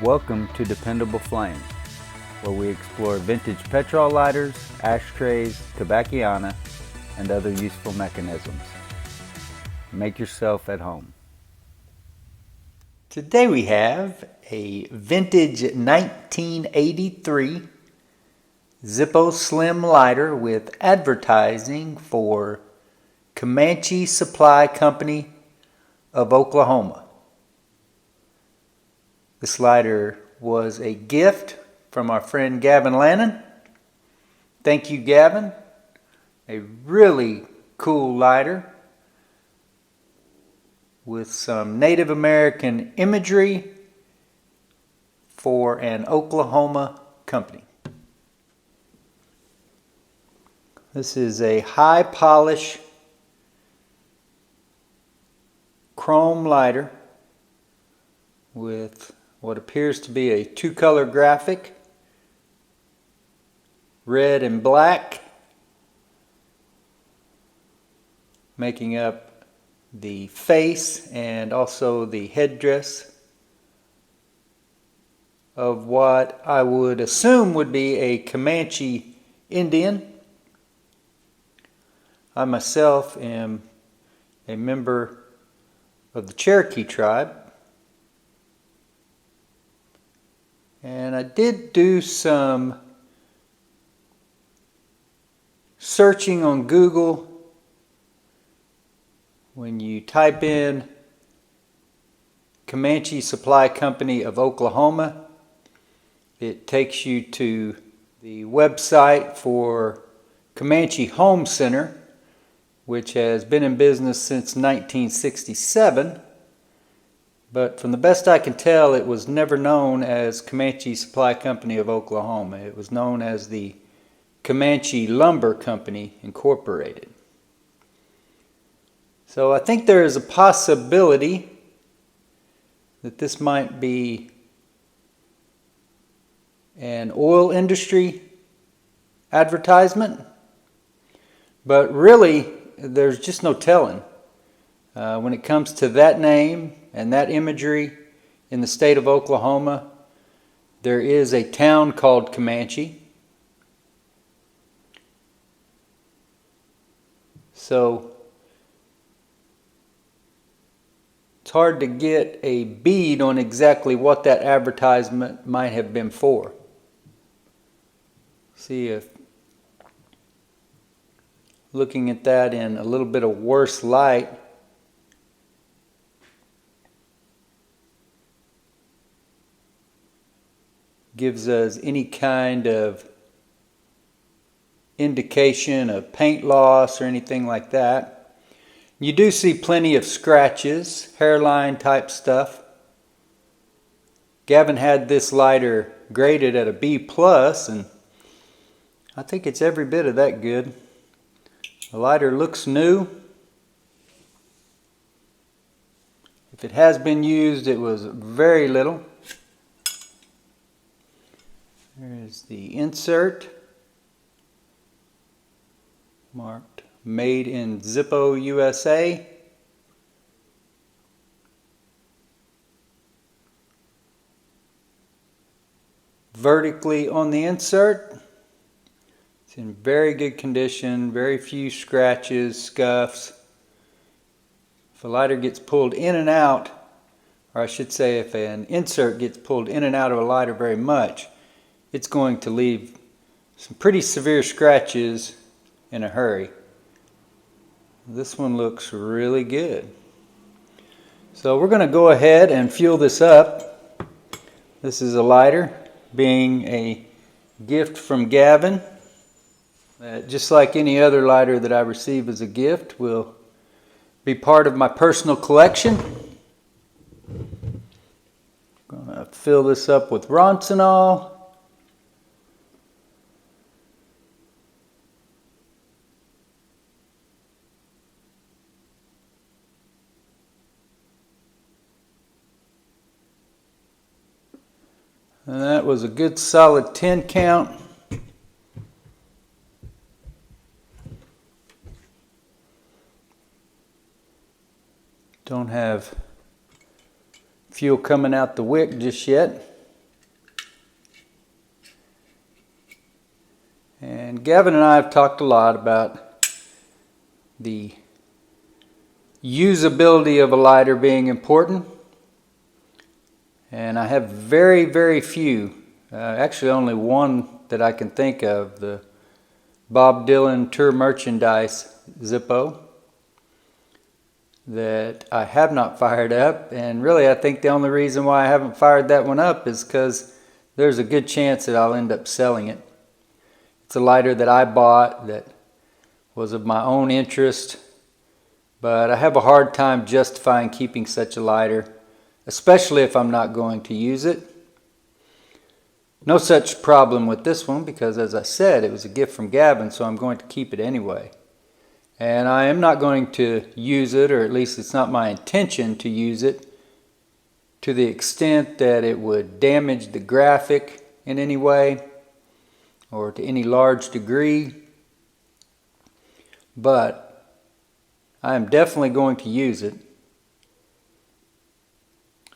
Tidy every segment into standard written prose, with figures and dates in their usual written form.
Welcome to Dependable Flame, where we explore vintage petrol lighters, ashtrays, tobacconiana, and other useful mechanisms. Make yourself at home. Today we have a vintage 1983 Zippo Slim lighter with advertising for Comanche Supply Company of Oklahoma. This lighter was a gift from our friend Gavin Lannon. Thank you, Gavin. A really cool lighter with some Native American imagery for an Oklahoma company. This is a high polish chrome lighter with what appears to be a two-color graphic, red and black, making up the face and also the headdress of what I would assume would be a Comanche Indian. I myself am a member of the Cherokee tribe, and I did do some searching on Google. When you type in Comanche Supply Company of Oklahoma, it takes you to the website for Comanche Home Center, which has been in business since 1967. But from the best I can tell, it was never known as Comanche Supply Company of Oklahoma. It was known as the Comanche Lumber Company Incorporated. So I think there is a possibility that this might be an oil industry advertisement, but really there's just no telling. When it comes to that name and that imagery in the state of Oklahoma, there is a town called Comanche. So it's hard to get a bead on exactly what that advertisement might have been for. See if looking at that in a little bit of worse light, gives us any kind of indication of paint loss or anything like that. You do see plenty of scratches, hairline type stuff. Gavin had this lighter graded at a B+, and I think it's every bit of that good. The lighter looks new. If it has been used, it was very little. There's the insert, marked Made in Zippo, USA. Vertically on the insert, it's in very good condition, very few scratches, scuffs. If a lighter gets pulled in and out, or I should say if an insert gets pulled in and out of a lighter very much, it's going to leave some pretty severe scratches in a hurry. This one looks really good. So we're going to go ahead and fuel this up. This is a lighter, being a gift from Gavin. Just like any other lighter that I receive as a gift, will be part of my personal collection. I'm going to fill this up with Ronsonol. And that was a good solid 10 count. Don't have fuel coming out the wick just yet. Gavin and I have talked a lot about the usability of a lighter being important, and I have very few, actually only one that I can think of, the Bob Dylan Tour Merchandise Zippo, that I have not fired up. And really I think the only reason why I haven't fired that one up is because there's a good chance that I'll end up selling it. It's a lighter that I bought that was of my own interest, but I have a hard time justifying keeping such a lighter, especially if I'm not going to use it. No such problem with this one because, as I said, it was a gift from Gavin, so I'm going to keep it anyway. And I am not going to use it, or at least it's not my intention to use it, to the extent that it would damage the graphic in any way or to any large degree. But I am definitely going to use it.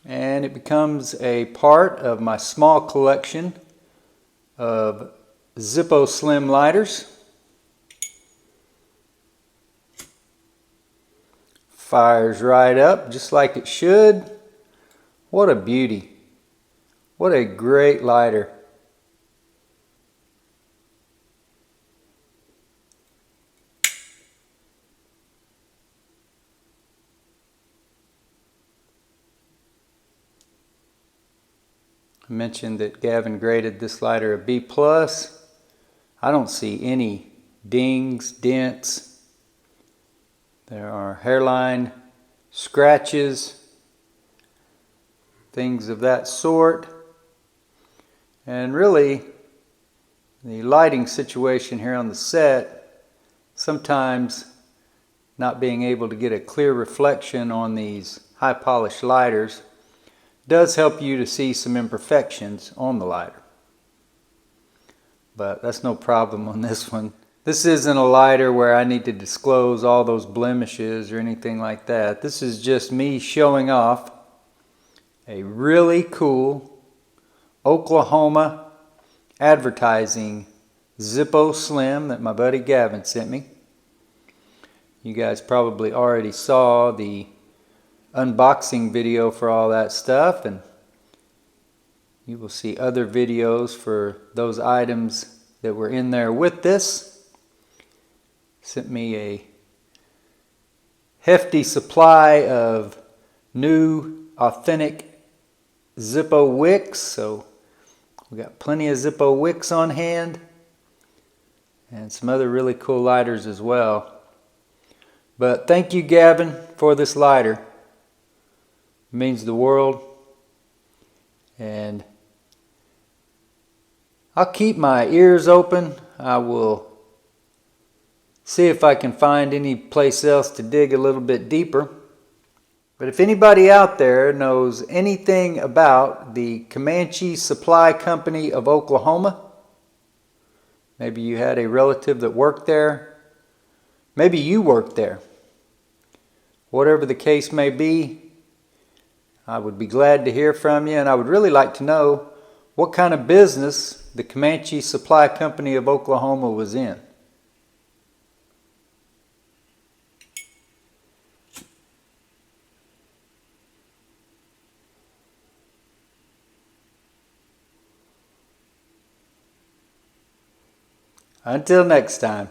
And it becomes a part of my small collection of Zippo Slim lighters. Fires right up just like it should. What a beauty. What a great lighter. I mentioned that Gavin graded this lighter a B+. I don't see any dings, dents. There are hairline scratches, things of that sort. And really, the lighting situation here on the set, sometimes not being able to get a clear reflection on these high polished lighters does help you to see some imperfections on the lighter. But that's no problem on this one. This isn't a lighter where I need to disclose all those blemishes or anything like that. This is just me showing off a really cool Oklahoma advertising Zippo Slim that my buddy Gavin sent me. You guys probably already saw the unboxing video for all that stuff, and you will see other videos for those items that were in there with this. Sent me a hefty supply of new authentic Zippo wicks, so we got plenty of Zippo wicks on hand and some other really cool lighters as well. But thank you, Gavin, for this lighter. It means the world, and I'll keep my ears open. I will see if I can find any place else to dig a little bit deeper. But if anybody out there knows anything about the Comanche Supply Company of Oklahoma, maybe you had a relative that worked there, maybe you worked there, whatever the case may be, I would be glad to hear from you, and I would really like to know what kind of business the Comanche Supply Company of Oklahoma was in. Until next time.